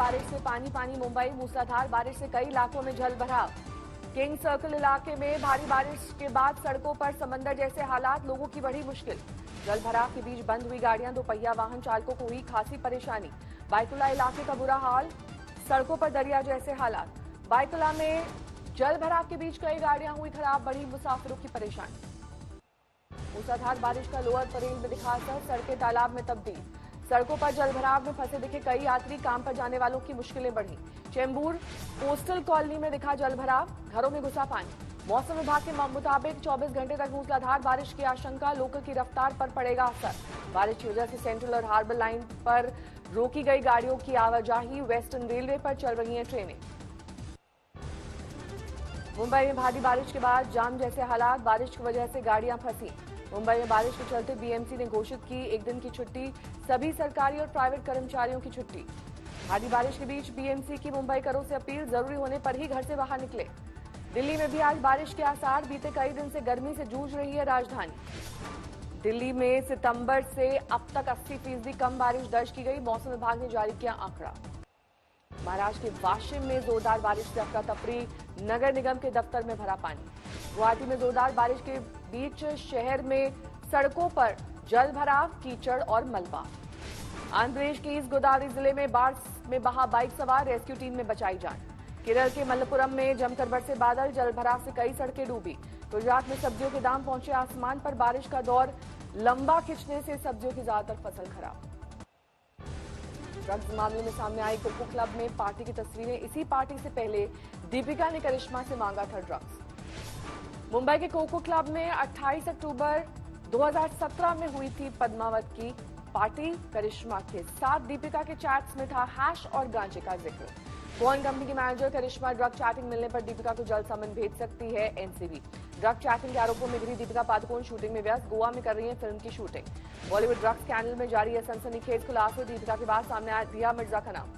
बारिश से पानी पानी मुंबई। मूसलाधार बारिश से कई इलाकों में जल भराव। किंग सर्कल इलाके में भारी बारिश के बाद सड़कों पर समंदर जैसे हालात, लोगों की बड़ी मुश्किल। जल भराव के बीच बंद हुई गाड़ियां, दोपहिया वाहन चालकों को हुई खासी परेशानी। बायकुला इलाके का बुरा हाल, सड़कों पर दरिया जैसे हालात। बायकुला में जल भराव के बीच कई गाड़ियां हुई खराब, बढ़ी मुसाफिरों की परेशानी। मूसलाधार बारिश का लोअर परेल में दिखा असर, सड़कें तालाब में तब्दील। सड़कों पर जलभराव में फंसे दिखे कई यात्री, काम पर जाने वालों की मुश्किलें बढ़ी। चेंबूर पोस्टल कॉलोनी में दिखा जलभराव, घरों में घुसा पानी। मौसम विभाग के मुताबिक 24 घंटे तक मूसलाधार बारिश की आशंका, लोकल की रफ्तार पर पड़ेगा असर। बारिश की वजह से सेंट्रल और हार्बर लाइन पर रोकी गई गाड़ियों की आवाजाही, वेस्टर्न रेलवे पर चल रही हैं ट्रेनें। मुंबई में भारी बारिश के बाद जाम जैसे हालात, बारिश की वजह से गाड़ियां फंसी। मुंबई में बारिश के चलते बीएमसी ने घोषित की एक दिन की छुट्टी, सभी सरकारी और प्राइवेट कर्मचारियों की छुट्टी। भारी बारिश के बीच बीएमसी की मुंबई करों से अपील, जरूरी होने पर ही घर से बाहर निकले। दिल्ली में भी आज बारिश के आसार, बीते कई दिन से गर्मी से जूझ रही है राजधानी। दिल्ली में सितंबर से अब तक 80% कम बारिश दर्ज की गई, मौसम विभाग ने जारी किया आंकड़ा। महाराष्ट्र के वाशिम में जोरदार बारिश से अफरा तफरी, नगर निगम के दफ्तर में भरा पानी। गुवाहाटी में जोरदार बारिश के बीच शहर में सड़कों पर जल भराव, कीचड़ और मलबा। आंध्र प्रदेश के ईस्ट गोदावरी जिले में बाढ़ में बहा बाइक सवार, रेस्क्यू टीम ने बचाई जान। केरल के मलप्पुरम में जमकर बरसे बादल, जल भराव से कई सड़कें डूबी। गुजरात में सब्जियों के दाम पहुंचे आसमान पर, बारिश का दौर लंबा खिंचने से सब्जियों की ज्यादातर फसल खराब। ड्रग्स मामले में सामने आई कोको क्लब में पार्टी की तस्वीरें, इसी पार्टी से पहले दीपिका ने करिश्मा से मांगा था ड्रग्स। मुंबई के कोको क्लब में 28 अक्टूबर 2017 में हुई थी पद्मावत की पार्टी। करिश्मा के साथ दीपिका के चैट्स में था हैश और गांजे का जिक्र। कौन कंपनी की मैनेजर करिश्मा ड्रग चैटिंग मिलने पर दीपिका को जल्द समन भेज सकती है एनसीबी। ड्रग चैटिंग के आरोपों में घिरी दीपिका पादुकोण शूटिंग में व्यस्त, गोवा में कर रही है फिल्म की शूटिंग। बॉलीवुड ड्रग्स स्कैंडल में जारी है सनसनीखेज खुलासे, दीपिका के बाद सामने आया दिया मिर्जा का नाम।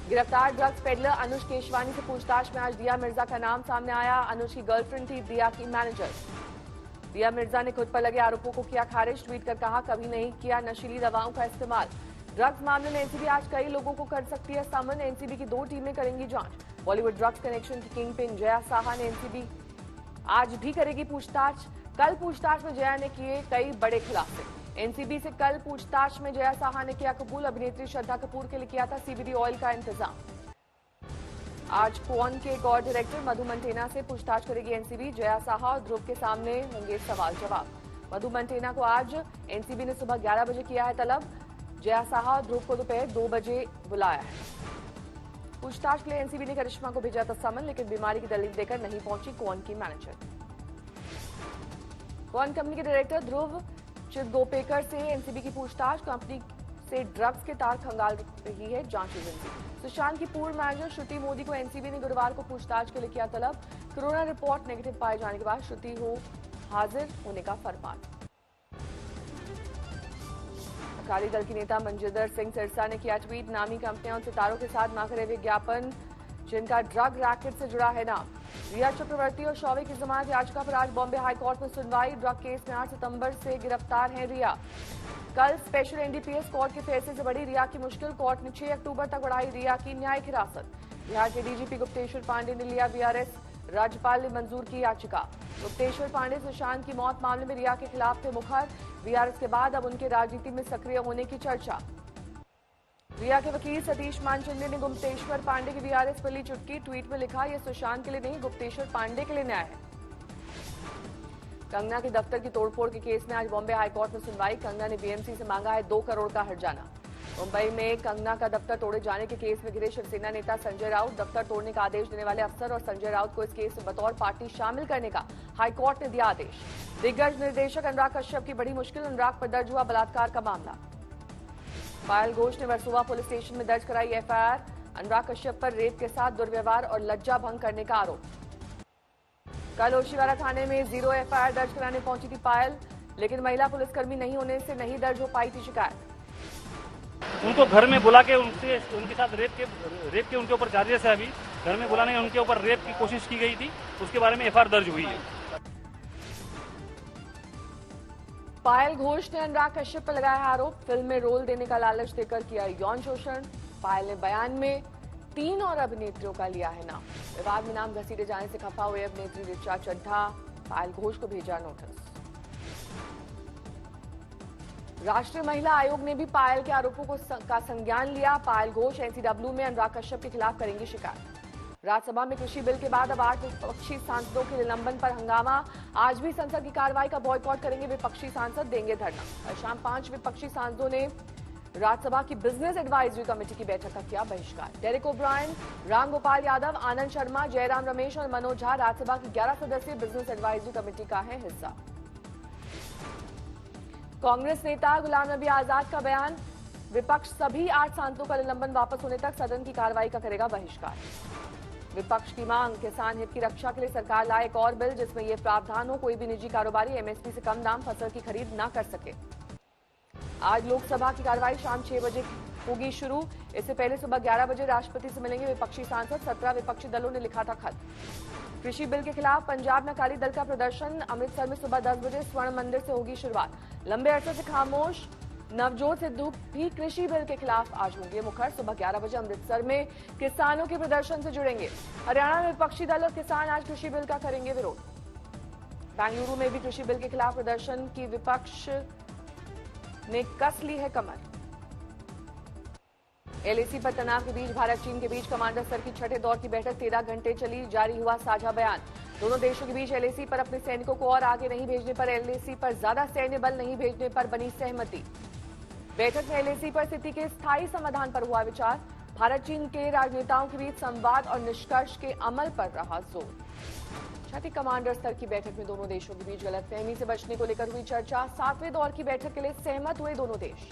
गिरफ्तार ड्रग्स पेडलर अनुज केशवानी से पूछताछ में आज दिया मिर्जा का नाम सामने आया। अनुज की गर्लफ्रेंड थी दिया की मैनेजर। दिया मिर्जा ने खुद पर लगे आरोपों को किया खारिज, ट्वीट कर कहा कभी नहीं किया नशीली दवाओं का इस्तेमाल। ड्रग्स मामले में एनसीबी आज कई लोगों को कर सकती है समन, एनसीबी की 2 टीमें करेंगी जांच। बॉलीवुड ड्रग्स कनेक्शन की किंग पिन जया साहा ने एनसीबी आज भी करेगी पूछताछ। कल पूछताछ में जया ने किए कई बड़े खुलासे। एनसीबी से कल पूछताछ में जया साहा ने किया कबूल, अभिनेत्री श्रद्धा कपूर के लिए किया था सीबीडी ऑयल का इंतजाम। आज क्वान के एक और डायरेक्टर मधु मंटेना से पूछताछ करेगी एनसीबी। जया साहा और ध्रुव के सामने होंगे सवाल जवाब। मधु मंटेना को आज एनसीबी ने सुबह 11 बजे किया है तलब। जया साहा और ध्रुव को दोपहर 2 बजे बुलाया है। पूछताछ के लिए एनसीबी ने करिश्मा को भेजा था समन, लेकिन बीमारी की दलील देकर नहीं पहुंची क्वान की मैनेजर। क्वान कंपनी के डायरेक्टर ध्रुव चिदगोपेकर से एनसीबी की पूछताछ, कंपनी से ड्रग्स के तार खंगाल रही है जांच एजेंसी। सुशांत की पूर्व मैनेजर श्रुति मोदी को एनसीबी ने गुरुवार को पूछताछ के लिए किया तलब। कोरोना रिपोर्ट नेगेटिव पाए जाने के बाद श्रुति को हाजिर होने का फरमान। अकाली दल की नेता मंजिंदर सिंह सिरसा ने किया ट्वीट, नामी कंपनियां उन सितारों के साथ न करे विज्ञापन जिनका ड्रग रैकेट से जुड़ा है नाम। रिया चक्रवर्ती और शौविक की जमानत याचिका पर आज बॉम्बे हाईकोर्ट में सुनवाई। ड्रग केस में 8 सितंबर से गिरफ्तार है रिया। कल स्पेशल एनडीपीएस कोर्ट के फैसले से बढ़ी रिया की मुश्किल, कोर्ट ने 6 अक्टूबर तक बढ़ाई रिया की न्यायिक हिरासत। बिहार के डीजीपी गुप्तेश्वर पांडे ने लिया वीआरएस, राज्यपाल ने मंजूर की याचिका। गुप्तेश्वर पांडे सुशांत की मौत मामले में रिया के खिलाफ थे मुखर, वीआरएस के बाद अब उनके राजनीति में सक्रिय होने की चर्चा। रिया के वकील सतीश मानचंदे ने गुप्तेश्वर पांडे की वीआरएस पर ली चुटकी, ट्वीट में लिखा यह सुशांत के लिए नहीं गुप्तेश्वर पांडे के लिए न्याय है। कंगना के दफ्तर की तोड़फोड़ के केस में आज बॉम्बे हाईकोर्ट में सुनवाई। कंगना ने बीएमसी से मांगा है 2 करोड़ का हर्जाना। मुंबई में कंगना का दफ्तर तोड़े जाने के केस में घिरे शिवसेना नेता संजय राउत, दफ्तर तोड़ने का आदेश देने वाले अफसर और संजय राउत को इस केस में बतौर पार्टी शामिल करने का हाईकोर्ट ने दिया आदेश। दिग्गज निर्देशक अनुराग कश्यप की बड़ी मुश्किल, अनुराग पर दर्ज हुआ बलात्कार का मामला। पायल घोष ने वर्सोवा पुलिस स्टेशन में दर्ज कराई एफआईआर, अनुराग कश्यप पर रेप के साथ दुर्व्यवहार और लज्जा भंग करने का आरोप। कल ओशिवारा थाने में 0 एफआईआर दर्ज कराने पहुंची थी पायल, लेकिन महिला पुलिसकर्मी नहीं होने से नहीं दर्ज हो पाई थी शिकायत। उनको घर में बुला के उनके साथ रेप के उनके ऊपर चार्जेस है। अभी घर में बुलाने उनके ऊपर रेप की कोशिश की गई थी, उसके बारे में एफआईआर दर्ज हुई है। पायल घोष ने अनुराग कश्यप पर लगाया आरोप, फिल्म में रोल देने का लालच देकर किया यौन शोषण। पायल ने बयान में 3 और अभिनेत्रियों का लिया है नाम। विवाद में नाम घसीटे जाने से खफा हुए अभिनेत्री ऋचा चड्ढा पायल घोष को भेजा नोटिस। राष्ट्रीय महिला आयोग ने भी पायल के आरोपों का संज्ञान लिया। पायल घोष एनसीडब्ल्यू में अनुराग कश्यप के खिलाफ करेंगी शिकायत। राज्यसभा में कृषि बिल के बाद अब 8 विपक्षी सांसदों के निलंबन पर हंगामा। आज भी संसद की कार्रवाई का बॉयकॉट करेंगे विपक्षी सांसद, देंगे धरना। कल शाम 5 विपक्षी सांसदों ने राज्यसभा की बिजनेस एडवाइजरी कमेटी की बैठक का किया बहिष्कार। डेरेक ओब्रायन, रामगोपाल यादव, आनंद शर्मा, जयराम रमेश और मनोज झा राज्यसभा की 11 सदस्यीय बिजनेस एडवाइजरी कमेटी का है हिस्सा। कांग्रेस नेता गुलाम नबी आजाद का बयान, विपक्ष सभी 8 सांसदों का निलंबन वापस होने तक सदन की कार्रवाई का करेगा बहिष्कार। विपक्ष की मांग, किसान हित की रक्षा के लिए सरकार लाए एक और बिल जिसमें यह प्रावधान हो कोई भी निजी कारोबारी एमएसपी से कम दाम फसल की खरीद न कर सके। आज लोकसभा की कार्रवाई शाम 6 बजे होगी शुरू। इससे पहले सुबह 11 बजे राष्ट्रपति से मिलेंगे विपक्षी सांसद। 17 विपक्षी दलों ने लिखा था खत। कृषि बिल के खिलाफ पंजाब में अकाली दल का प्रदर्शन। अमृतसर में सुबह 10 बजे स्वर्ण मंदिर से होगी शुरुआत। लंबे अरसे से खामोश नवजोत सिद्धू भी कृषि बिल के खिलाफ आज होंगे मुखर। सुबह 11 बजे अमृतसर में किसानों के प्रदर्शन से जुड़ेंगे। हरियाणा में विपक्षी दल और किसान आज कृषि बिल का करेंगे विरोध। बेंगलुरु में भी कृषि बिल के खिलाफ प्रदर्शन की विपक्ष ने कस ली है कमर। एलएसी पर तनाव के बीच भारत चीन के बीच कमांडर स्तर की छठे दौर की बैठक 13 घंटे चली। जारी हुआ साझा बयान। दोनों देशों के बीच एलएसी पर अपने सैनिकों को और आगे नहीं भेजने पर, एलएसी पर ज्यादा सैन्य बल नहीं भेजने पर बनी सहमति। बैठक में एलएसी पर स्थिति के स्थायी समाधान पर हुआ विचार। भारत चीन के राजनेताओं के बीच संवाद और निष्कर्ष के अमल पर रहा जोर। छठी कमांडर स्तर की बैठक में दोनों देशों के बीच गलतफहमी से बचने को लेकर हुई चर्चा। 7वें दौर की बैठक के लिए सहमत हुए दोनों देश।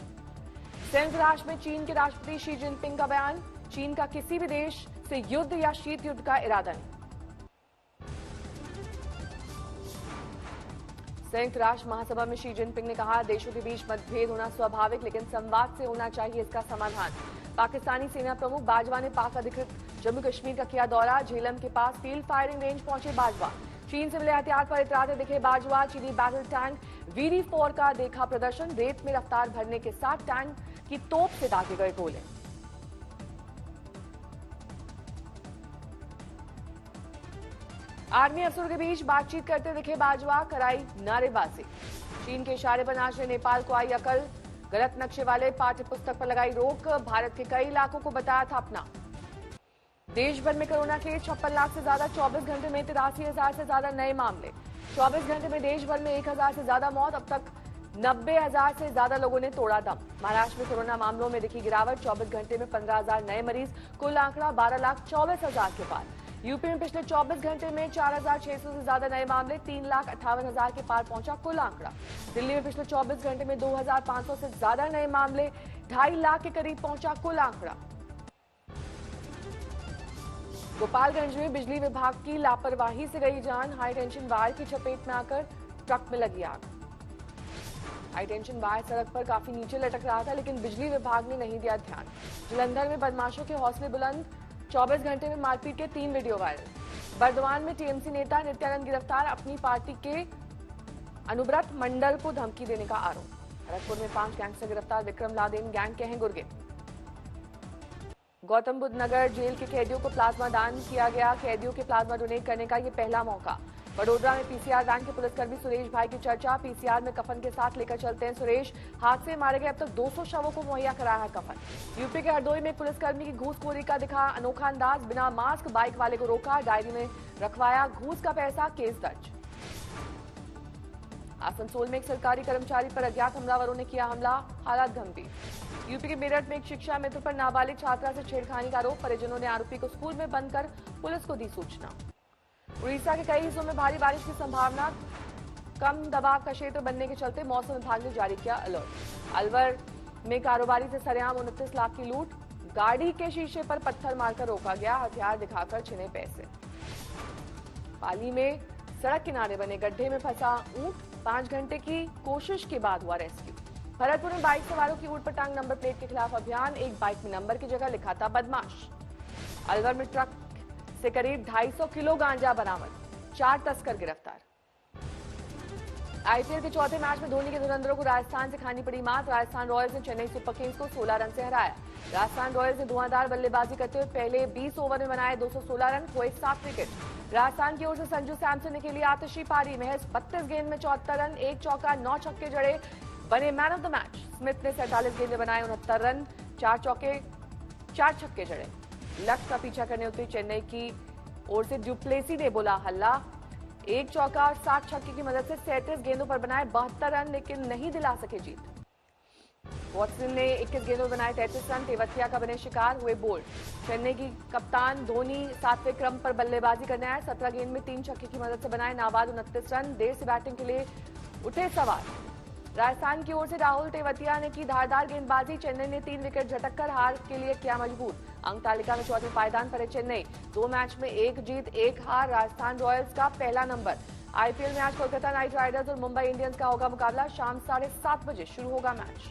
संयुक्त राष्ट्र में चीन के राष्ट्रपति शी जिनपिंग का बयान, चीन का किसी भी देश से युद्ध या शीत युद्ध का इरादा नहीं। संयुक्त राष्ट्र महासभा में शी जिनपिंग ने कहा, देशों के बीच मतभेद होना स्वाभाविक लेकिन संवाद से होना चाहिए इसका समाधान। पाकिस्तानी सेना प्रमुख बाजवा ने पाक अधिकृत जम्मू कश्मीर का किया दौरा। झेलम के पास फील्ड फायरिंग रेंज पहुंचे बाजवा। चीन से मिले हथियार पर इतराते दिखे बाजवा। चीनी बैटल टैंक VD4 का देखा प्रदर्शन। रेत में रफ्तार भरने के साथ टैंक की तोप से दागे गए गोले। आर्मी अफसरों के बीच बातचीत करते दिखे बाजवा, कराई नारेबाजी। चीन के इशारे पर नाचने नेपाल को आई अकल। गलत नक्शे वाले पाठ्य पुस्तक पर लगाई रोक। भारत के कई इलाकों को बताया था अपना। देश भर में कोरोना के 56 लाख से ज्यादा। 24 घंटे में 83,000 से ज्यादा नए मामले। 24 घंटे में देश भर में 1,000 से ज्यादा मौत। अब तक 90,000 से ज्यादा लोगों ने तोड़ा दम। महाराष्ट्र में कोरोना मामलों में दिखी गिरावट। 24 घंटे में 15,000 नए मरीज। कुल आंकड़ा 12,24,000 के पार। यूपी में पिछले 24 घंटे में 4,600 से ज्यादा नए मामले। 3,58,000 के पार पहुंचा कुल आंकड़ा। दिल्ली में पिछले 24 घंटे में 2,500 से ज्यादा नए मामले। 2.5 लाख के करीब पहुंचा कुल आंकड़ा। गोपालगंज में बिजली विभाग की लापरवाही से गई जान। हाई टेंशन वायर की चपेट में आकर ट्रक में लगी आग। हाई टेंशन वायर सड़क पर काफी नीचे लटक रहा था लेकिन बिजली विभाग ने नहीं दिया ध्यान। जलंधर में बदमाशों के हौसले बुलंद। 24 घंटे में मारपीट के 3 वीडियो वायरल। बर्दवान में टीएमसी नेता नित्यानंद गिरफ्तार। अपनी पार्टी के अनुव्रत मंडल को धमकी देने का आरोप। भरतपुर में 5 गैंगस्टर गिरफ्तार। विक्रम लादेन गैंग के हैं गुर्गे। गौतम बुद्ध नगर जेल के कैदियों को प्लाज्मा दान किया गया। कैदियों के प्लाज्मा डोनेट करने का ये पहला मौका। वडोदरा में पीसीआर वैन के पुलिसकर्मी सुरेश भाई की चर्चा। पीसीआर में कफन के साथ लेकर चलते हैं सुरेश। हादसे में मारे गए अब तक 200 शवों को मुहैया कराया है कफन। यूपी के हरदोई में एक पुलिसकर्मी की घूसखोरी का दिखा अनोखा अंदाज। बिना मास्क बाइक वाले को रोका, डायरी में रखवाया घूस का पैसा, केस दर्ज। आसनसोल में एक सरकारी कर्मचारी पर अज्ञात हमलावरों ने किया हमला, हालात गंभीर। यूपी के मेरठ में एक शिक्षा मित्र पर नाबालिग छात्रा से छेड़खानी का आरोप। परिजनों ने आरोपी को स्कूल में बंद कर पुलिस को दी सूचना। उड़ीसा के कई हिस्सों में भारी बारिश की संभावना। कम दबाव का क्षेत्र बनने के चलते मौसम विभाग ने जारी किया अलर्ट। अलवर में कारोबारी से सरेआम 29 लाख की लूट। गाड़ी के शीशे पर पत्थर मारकर रोका गया, हथियार दिखाकर छिने पैसे। पाली में सड़क किनारे बने गड्ढे में फंसा ऊंट। 5 घंटे की कोशिश के बाद हुआ रेस्क्यू। भरतपुर में बाइक सवारों की ऊंट पर टांग नंबर प्लेट के खिलाफ अभियान। एक बाइक में नंबर की जगह लिखा था बदमाश। अलवर में ट्रक से करीब 250 किलो गांजा बरामद। 4 तस्कर गिरफ्तार। आईपीएल के चौथे मैच में धोनी के धुरंधरों को राजस्थान से खानी पड़ी मात। राजस्थान रॉयल्स ने चेन्नई सुपर किंग्स को 16 रन से हराया। राजस्थान रॉयल्स ने धुआंधार बल्लेबाजी करते हुए पहले 20 ओवर में बनाए 216 रन, खोए 7 विकेट। राजस्थान की ओर से संजू सैमसन ने खेली आतिशी पारी। महज 32 गेंद में 74 रन, 1 चौका, 9 छक्के जड़े, बने man of the match. Smith ने 47 गेंद में बनाए 69 रन, 4 चौके, 4 छक्के जड़े। लक्ष्य का पीछा करने उतरी चेन्नई की ओर से ड्यूप्लेसी ने बोला हल्ला। 1 चौका और 7 छक्के की मदद से 37 गेंदों पर बनाए 72 रन, लेकिन नहीं दिला सके जीत। वॉटसन ने 21 गेंदों में बनाए 33 रन, तेवतिया का बने शिकार, हुए बोल्ड। चेन्नई की कप्तान धोनी 7वें क्रम पर बल्लेबाजी करने आए। 17 गेंद में 3 छक्के की मदद से बनाए नाबाद 29 रन। देर से बैटिंग के लिए उठे सवार। राजस्थान की ओर से राहुल तेवतिया ने की धारदार गेंदबाजी। चेन्नई ने 3 विकेट झटककर हार के लिए किया मजबूर। अंक तालिका में चौथे पायदान पर है चेन्नई। 2 मैच में 1 जीत 1 हार। राजस्थान रॉयल्स का पहला नंबर। आईपीएल में आज कोलकाता नाइट राइडर्स और मुंबई इंडियंस का होगा मुकाबला। शाम 7:30 बजे शुरू होगा मैच।